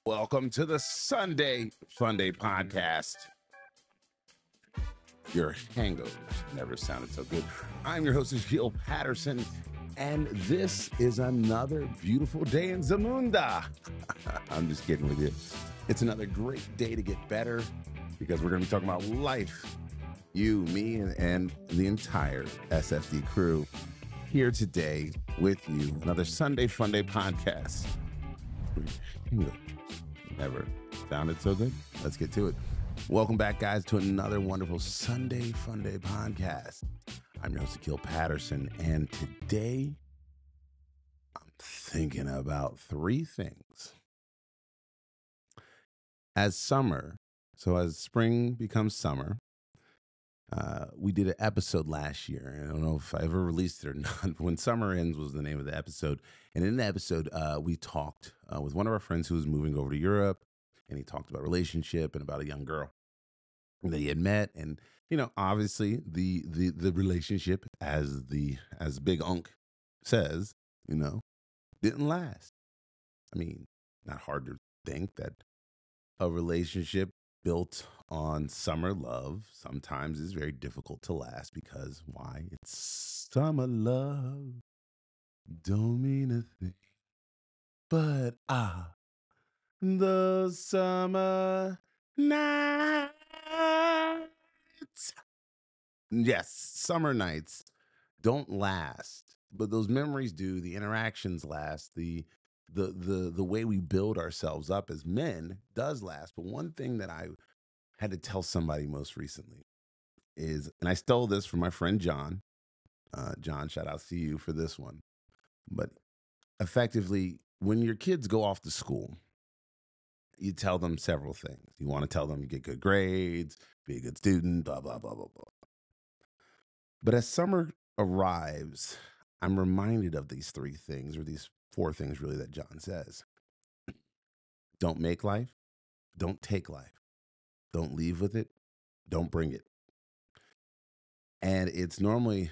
Welcome to the Sunday Funday podcast. Your hangovers never sounded so good. I'm your host, Gil Patterson, and this is another beautiful day in Zamunda. I'm just kidding with you. It's another great day to get better because we're going to be talking about life. You, me, and the entire SFD crew here today with you. Another Sunday Funday podcast. Never sounded so good. Let's get to it. Welcome back, guys, to another wonderful Sunday Funday podcast. I'm your host, Gil Patterson, and today I'm thinking about three things. As spring becomes summer, we did an episode last year. I don't know if I ever released it or not. When Summer Ends was the name of the episode. And in the episode, we talked with one of our friends who was moving over to Europe. And he talked about relationship and about a young girl that he had met. And, obviously the relationship, as Big Unk says, didn't last. I mean, not hard to think that a relationship built on summer love sometimes is very difficult to last because why? It's summer love. Don't mean a thing. But the summer nights. Yes, summer nights don't last, but those memories do. The interactions last. The way we build ourselves up as men does last. But one thing that I had to tell somebody most recently is, and I stole this from my friend John. John, shout out to you for this one. But effectively, when your kids go off to school, you tell them several things. You want to tell them you get good grades, be a good student, blah, blah, blah, blah, blah. But as summer arrives, I'm reminded of these three things, or these four things really, that John says. Don't make life. Don't take life. Don't leave with it. Don't bring it. And it's normally,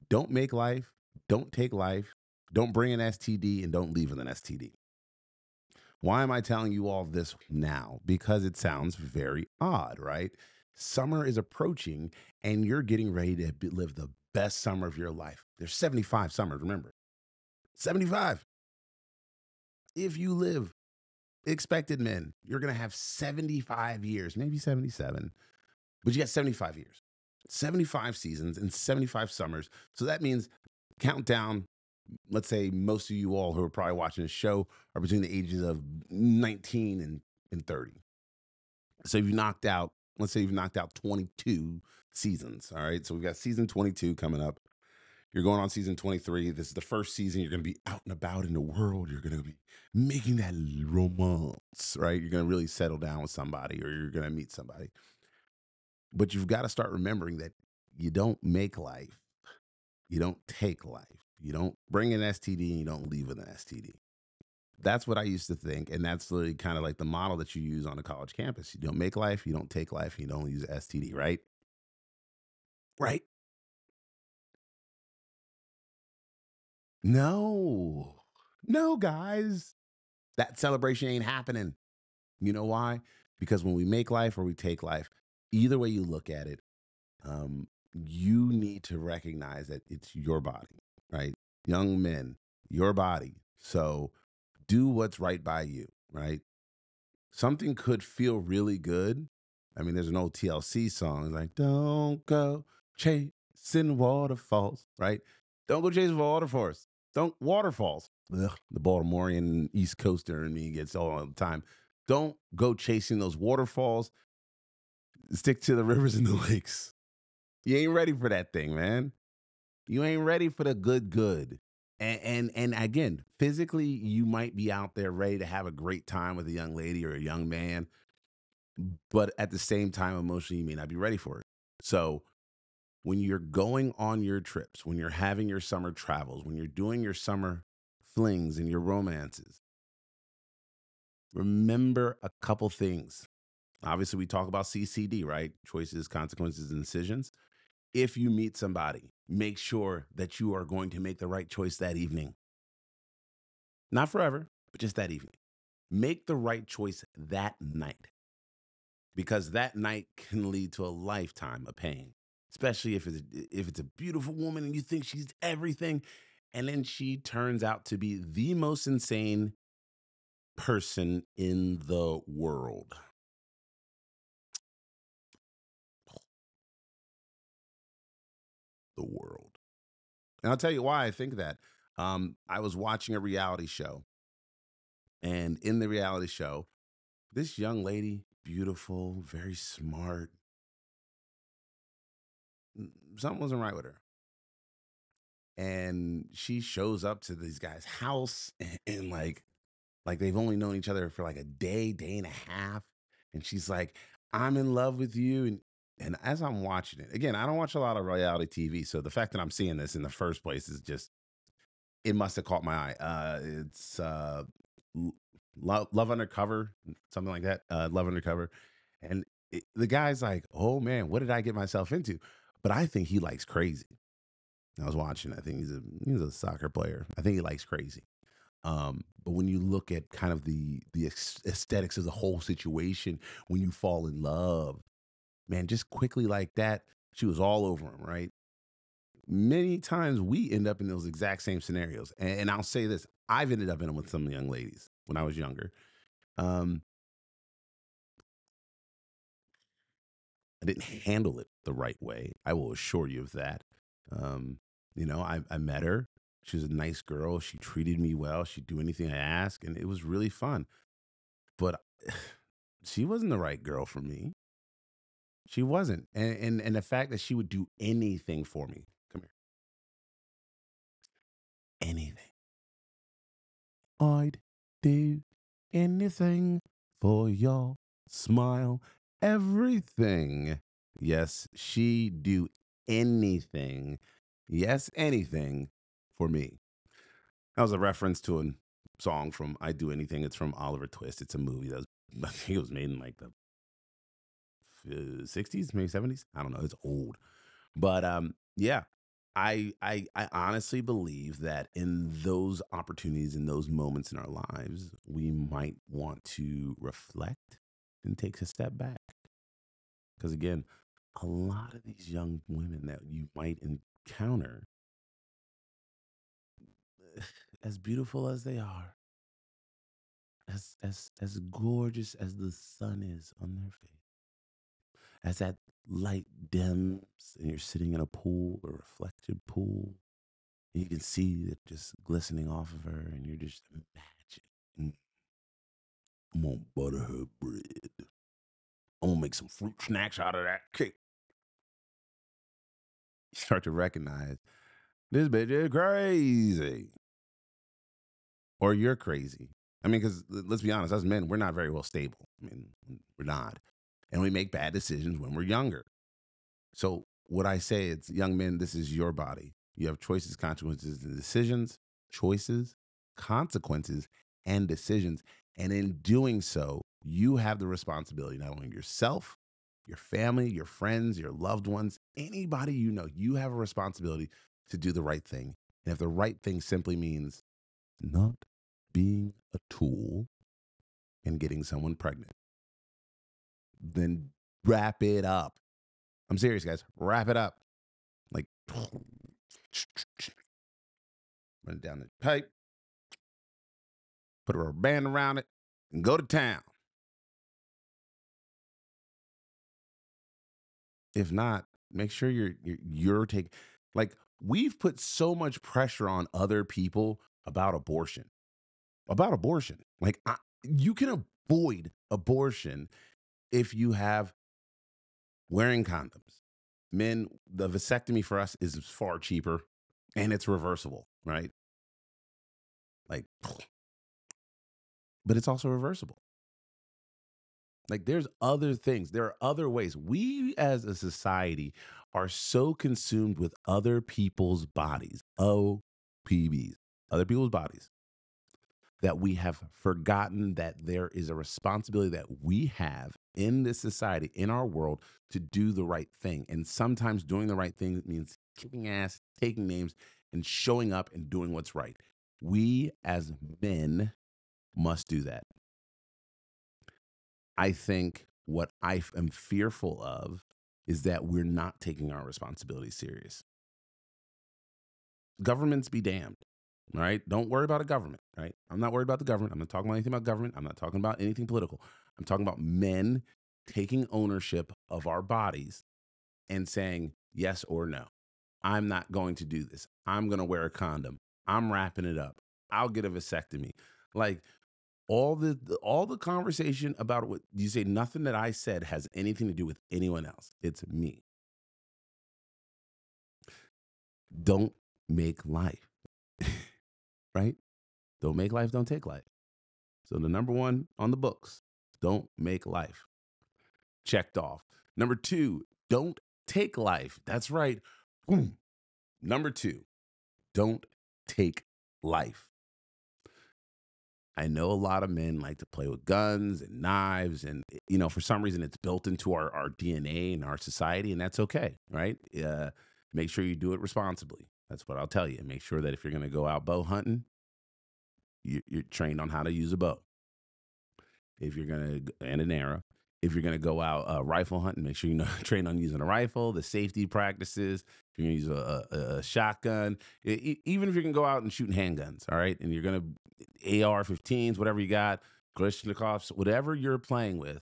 don't make life, don't take life, don't bring an STD, and don't leave with an STD. Why am I telling you all this now? Because it sounds very odd, right? Summer is approaching, and you're getting ready to live the best summer of your life. There's 75 summers, remember. 75. If you live expected men, you're going to have 75 years, maybe 77, but you got 75 years, 75 seasons and 75 summers. So that means countdown. Let's say most of you all who are probably watching this show are between the ages of 19 and 30. So if you knocked out, let's say you've knocked out 22 seasons. All right. So we've got season 22 coming up. You're going on season 23. This is the first season. You're going to be out and about in the world. You're going to be making that romance, right? You're going to really settle down with somebody, or you're going to meet somebody. But you've got to start remembering that you don't make life. You don't take life. You don't bring an STD and you don't leave with an STD. That's what I used to think. And that's really kind of like the model that you use on a college campus. You don't make life, you don't take life, and you don't use STD, right? Right? No, guys, that celebration ain't happening. You know why? Because when we make life or we take life, either way you look at it, you need to recognize that it's your body, right? Young men, your body. So do what's right by you, right? Something could feel really good. I mean, there's an old TLC song like, don't go chasing waterfalls, right? Don't go chasing waterfalls. Don't waterfalls. Ugh, the Baltimorean East Coaster in me gets all the time. Don't go chasing those waterfalls. Stick to the rivers and the lakes. You ain't ready for that thing, man. You ain't ready for the good. And again, physically, you might be out there ready to have a great time with a young lady or a young man, but at the same time, emotionally, you may not be ready for it. So when you're going on your trips, when you're having your summer travels, when you're doing your summer flings and your romances, remember a couple things. Obviously, we talk about CCD, right? Choices, consequences, and decisions. If you meet somebody, make sure that you are going to make the right choice that evening. Not forever, but just that evening. Make the right choice that night, because that night can lead to a lifetime of pain, especially if it's a beautiful woman and you think she's everything, and then she turns out to be the most insane person in the world. The world. And I'll tell you why I think that. I was watching a reality show, and in the reality show, this young lady, beautiful, very smart, something wasn't right with her. And she shows up to these guys' house, and like they've only known each other for like a day, day and a half. And she's like, I'm in love with you. And as I'm watching it, again, I don't watch a lot of reality TV. So the fact that I'm seeing this in the first place is just, it must have caught my eye. It's L- Love Undercover, something like that. Love Undercover. And the guy's like, oh man, what did I get myself into? But I think he likes crazy. I was watching. I think he's a soccer player. I think he likes crazy. But when you look at kind of the aesthetics of the whole situation, when you fall in love, man, just quickly like that, she was all over him, right? Many times we end up in those exact same scenarios, and I'll say this: I've ended up in them with some young ladies when I was younger. Um, I didn't handle it the right way. I will assure you of that. Um, I met her. She was a nice girl. She treated me well. She'd do anything I asked, and it was really fun. But she wasn't the right girl for me. She wasn't. And the fact that she would do anything for me. Come here. Anything. I'd do anything for your smile. Everything. Yes, she do anything. Yes, anything for me. That was a reference to a song from I Do Anything. It's from Oliver Twist. It's a movie that was, I think it was made in like the 60s, maybe 70s. I don't know. It's old. But yeah, I honestly believe that in those opportunities, in those moments in our lives, we might want to reflect and take a step back. Because again, a lot of these young women that you might encounter, as beautiful as they are, as gorgeous as the sun is on their face, as that light dims and you're sitting in a pool, a reflected pool, and you can see it just glistening off of her, and you're just imagining, I'm gonna butter her bread. I'm gonna make some fruit snacks out of that cake. You start to recognize this bitch is crazy, or you're crazy. I mean, because let's be honest, as men, we're not very well stable. I mean, we're not, and we make bad decisions when we're younger. So what I say, it's young men, this is your body. You have choices, consequences, and decisions, choices, consequences, and decisions. And in doing so, you have the responsibility, not only yourself, your family, your friends, your loved ones, anybody you know, you have a responsibility to do the right thing. And if the right thing simply means not being a tool and getting someone pregnant, then wrap it up. I'm serious, guys. Wrap it up. Like, run it down the pipe, put a rubber band around it, and go to town. If not, make sure you're taking. Like, we've put so much pressure on other people about abortion. About abortion, you can avoid abortion if you have wearing condoms. Men, the vasectomy for us is far cheaper, and it's reversible, right? Like, but it's also reversible. Like there's other things. There are other ways. We as a society are so consumed with other people's bodies, OPBs, other people's bodies, that we have forgotten that there is a responsibility that we have in this society, in our world, to do the right thing. And sometimes doing the right thing means kicking ass, taking names, and showing up and doing what's right. We as men must do that. I think what I am fearful of is that we're not taking our responsibility serious. Governments be damned. All right. Don't worry about a government. Right. I'm not worried about the government. I'm not talking about anything about government. I'm not talking about anything political. I'm talking about men taking ownership of our bodies and saying yes or no. I'm not going to do this. I'm going to wear a condom. I'm wrapping it up. I'll get a vasectomy. Like all the conversation about what you say, nothing that I said has anything to do with anyone else. It's me. Don't make life. Right? Don't make life, don't take life. So the number one on the books, don't make life. Checked off. Number two, don't take life. That's right. Boom. Number two, don't take life. I know a lot of men like to play with guns and knives, and for some reason, it's built into our DNA and our society, and that's okay, right? Make sure you do it responsibly. That's what I'll tell you. Make sure that if you're going to go out bow hunting, you're trained on how to use a bow. If you're going to, and an arrow. If you're going to go out rifle hunting, make sure you know train on using a rifle, the safety practices. If you're going to use a shotgun, even if you're going to go out and shooting handguns, all right, and you're going to AR-15s, whatever you got, Kalashnikovs, whatever you're playing with,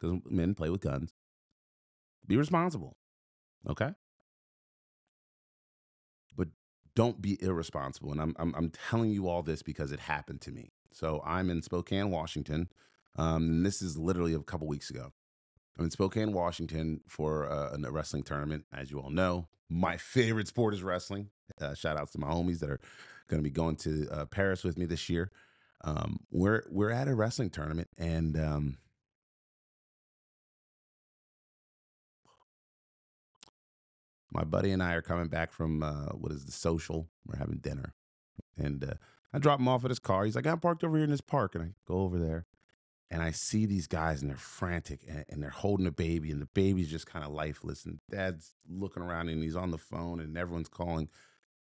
because men play with guns. Be responsible, okay? But don't be irresponsible. And I'm telling you all this because it happened to me. So I'm in Spokane, Washington. And this is literally a couple weeks ago. I'm in Spokane, Washington for a wrestling tournament. As you all know, my favorite sport is wrestling. Shout outs to my homies that are going to be going to Paris with me this year. We're at a wrestling tournament, and my buddy and I are coming back from what is the social. We're having dinner, and I drop him off at his car. He's like, "I'm parked over here in this park," and I go over there. And I see these guys and they're frantic and they're holding a baby and the baby's just kind of lifeless and dad's looking around and he's on the phone and everyone's calling.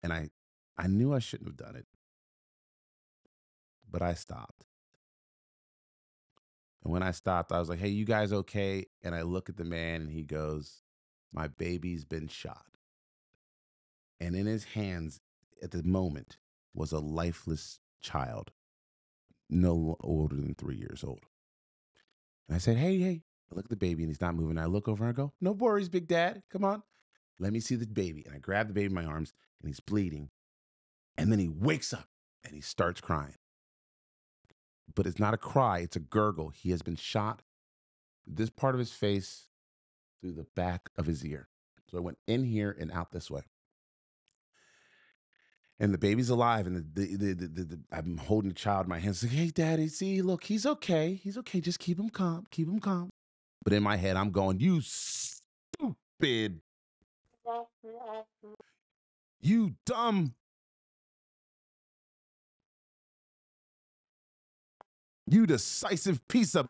And I knew I shouldn't have done it, but I stopped. And when I stopped, I was like, "Hey, you guys okay?" And I look at the man and he goes, "My baby's been shot." And in his hands at the moment was a lifeless child, no older than 3 years old. And I said, hey. I look at the baby and he's not moving. I look over and I go, "No worries, big dad. Come on. Let me see the baby." And I grab the baby in my arms and he's bleeding. And then he wakes up and he starts crying. But it's not a cry, it's a gurgle. He has been shot this part of his face through the back of his ear. So I went in here and out this way. And the baby's alive, and I'm holding the child in my hands. Like, "Hey, daddy, see, look, he's okay. He's okay. Just keep him calm. Keep him calm." But in my head, I'm going, "You stupid, you dumb, you decisive piece of,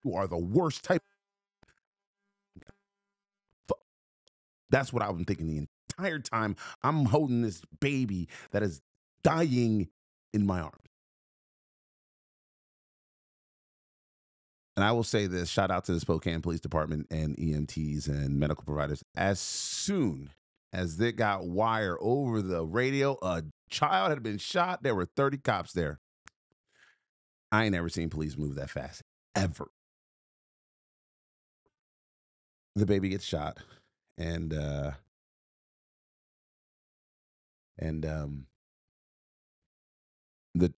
you are the worst type." That's what I've been thinking the entire time I'm holding this baby that is dying in my arms. And I will say this, shout out to the Spokane Police Department and EMTs and medical providers. As soon as they got wire over the radio, a child had been shot. There were 30 cops there. I ain't never seen police move that fast, ever. The baby gets shot, and and the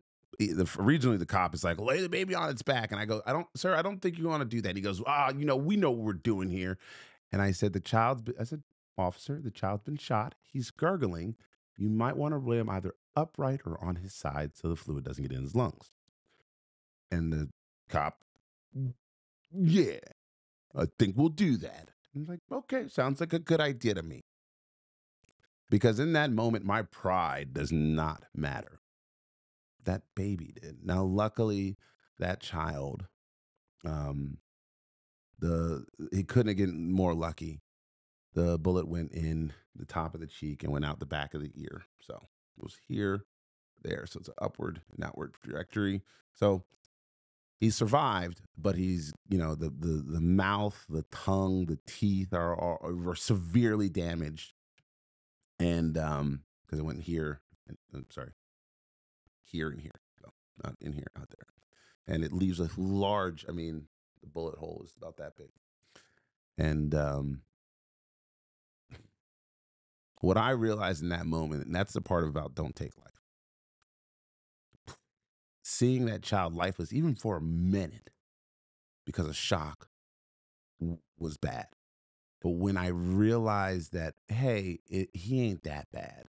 originally the cop is like, "Lay the baby on its back," and I go, Sir, I don't think you want to do that." He goes, we know what we're doing here." And I said, I said, "Officer, the child's been shot. He's gurgling. You might want to lay him either upright or on his side so the fluid doesn't get in his lungs." And the cop, "Yeah, I think we'll do that." I'm like, "Okay, sounds like a good idea to me." Because in that moment, my pride does not matter. That baby did. Now, luckily, that child, um, he couldn't have gotten more lucky. The bullet went in the top of the cheek and went out the back of the ear. So it was here there. So it's an upward and outward trajectory. So he survived, but he's, the mouth, the tongue, the teeth are severely damaged. And because it went here, I'm sorry, here and here, so not in here, out there. And it leaves a large, the bullet hole is about that big. And what I realized in that moment, and that's the part about don't take life, seeing that child lifeless, even for a minute, because of shock, was bad. But when I realized that, hey, he ain't that bad.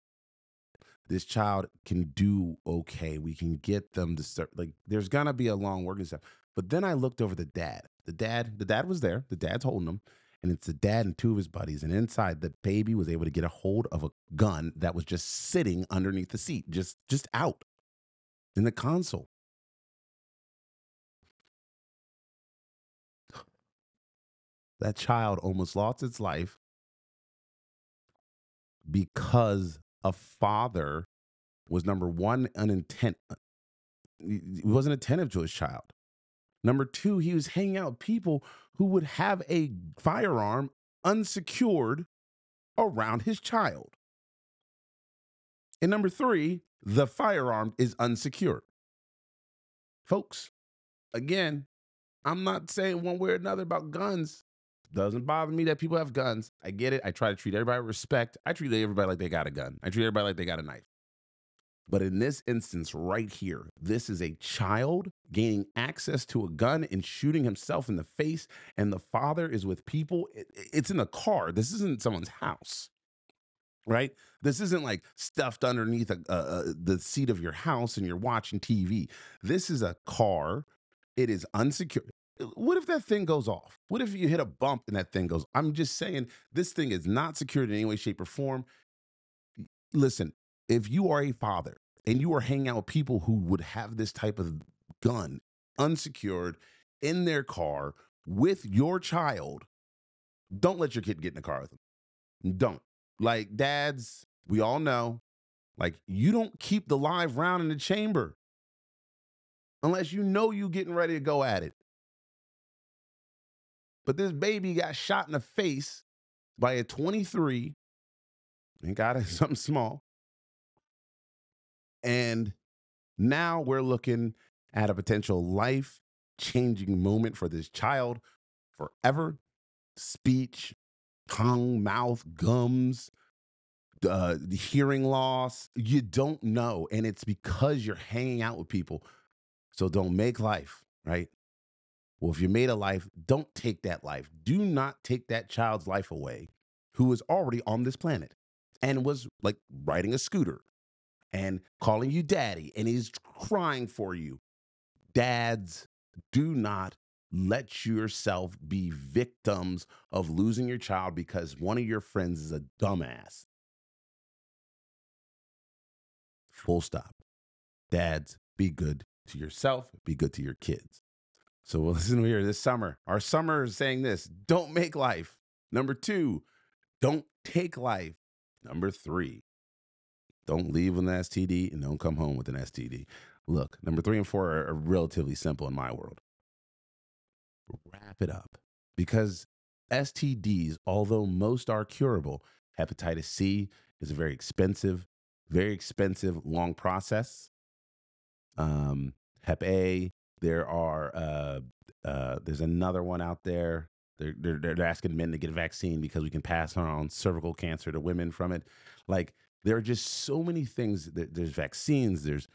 This child can do okay. We can get them to start. Like, there's gonna be a long working stuff. But then I looked over the dad. The dad was there. The dad's holding him, and it's the dad and two of his buddies. And inside, the baby was able to get a hold of a gun that was just sitting underneath the seat, just out in the console. That child almost lost its life because a father was, number one, he wasn't attentive to his child. Number two, he was hanging out with people who would have a firearm unsecured around his child. And number three, the firearm is unsecured. Folks, again, I'm not saying one way or another about guns. Doesn't bother me that people have guns. I get it. I try to treat everybody with respect. I treat everybody like they got a gun. I treat everybody like they got a knife. But in this instance right here, this is a child gaining access to a gun and shooting himself in the face, and the father is with people. It's in a car. This isn't someone's house, right? This isn't like stuffed underneath the seat of your house and you're watching TV. This is a car. It is unsecured. What if that thing goes off? What if you hit a bump and that thing goes? I'm just saying this thing is not secured in any way, shape, or form. Listen, if you are a father and you are hanging out with people who would have this type of gun unsecured in their car with your child, don't let your kid get in the car with them. Don't. Like, dads, we all know, like, you don't keep the live round in the chamber unless you know you getting ready to go at it. But this baby got shot in the face by a 23 and got something small. And now we're looking at a potential life-changing moment for this child forever. Speech, tongue, mouth, gums, hearing loss. You don't know. And it's because you're hanging out with people. So don't make life, right? Well, if you made a life, don't take that life. Do not take that child's life away who is already on this planet and was like riding a scooter and calling you daddy and he's crying for you. Dads, do not let yourself be victims of losing your child because one of your friends is a dumbass. Full stop. Dads, be good to yourself, be good to your kids. So listen here, this summer, our summer is saying this: don't make life. Number two, don't take life. Number three, don't leave with an STD and don't come home with an STD. Look, number 3 and 4 are relatively simple in my world. Wrap it up, because STDs, although most are curable, hepatitis C is a very expensive, long process. Hep A, there's another one out there. They're asking men to get a vaccine because we can pass on cervical cancer to women from it. Like, there are just so many things. There's vaccines, there's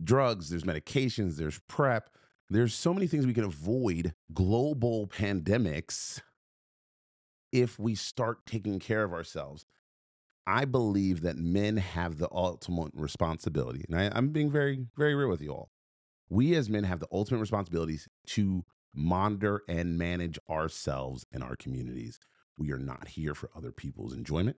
drugs, there's medications, there's PrEP. There's so many things we can avoid global pandemics if we start taking care of ourselves. I believe that men have the ultimate responsibility. And I'm being very, very real with you all. We as men have the ultimate responsibilities to monitor and manage ourselves and our communities. We are not here for other people's enjoyment.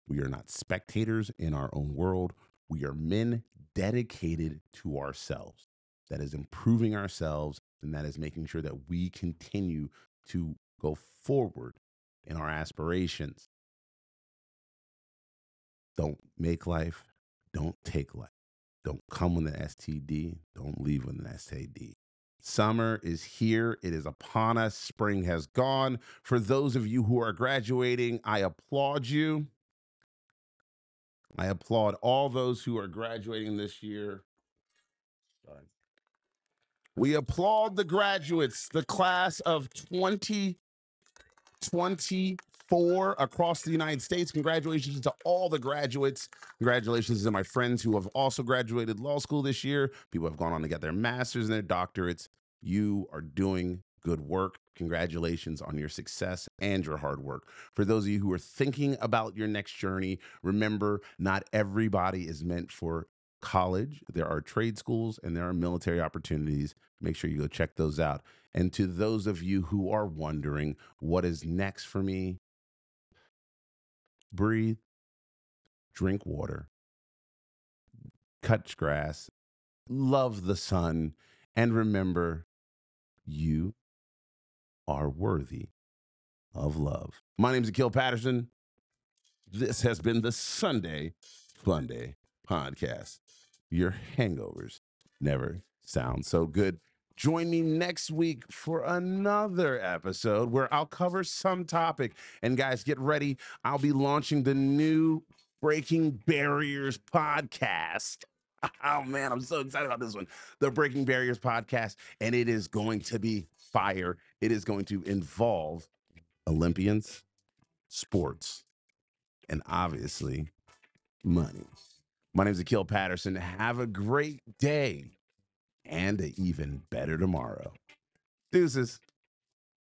We are not spectators in our own world. We are men dedicated to ourselves. That is improving ourselves, and that is making sure that we continue to go forward in our aspirations. Don't make life. Don't take life. Don't come with an STD. Don't leave with an STD. Summer is here. It is upon us. Spring has gone. For those of you who are graduating, I applaud you. I applaud all those who are graduating this year. We applaud the graduates, the class of 2024 across the United States. Congratulations to all the graduates. Congratulations to my friends who have also graduated law school this year. People have gone on to get their masters and their doctorates. You are doing good work. Congratulations on your success and your hard work. For those of you who are thinking about your next journey, remember, not everybody is meant for college. There are trade schools and there are military opportunities. Make sure you go check those out. And to those of you who are wondering what is next for me, breathe, drink water, cut grass, love the sun, and remember, you are worthy of love. My name is Akil Patterson. This has been the Sunday Funday podcast. Your hangovers never sound so good. Join me next week for another episode where I'll cover some topic. And guys, get ready. I'll be launching the new Breaking Barriers podcast. Oh man, I'm so excited about this one. The Breaking Barriers podcast. And it is going to be fire. It is going to involve Olympians, sports, and obviously money. My name is Akil Patterson. Have a great day and an even better tomorrow. Deuces.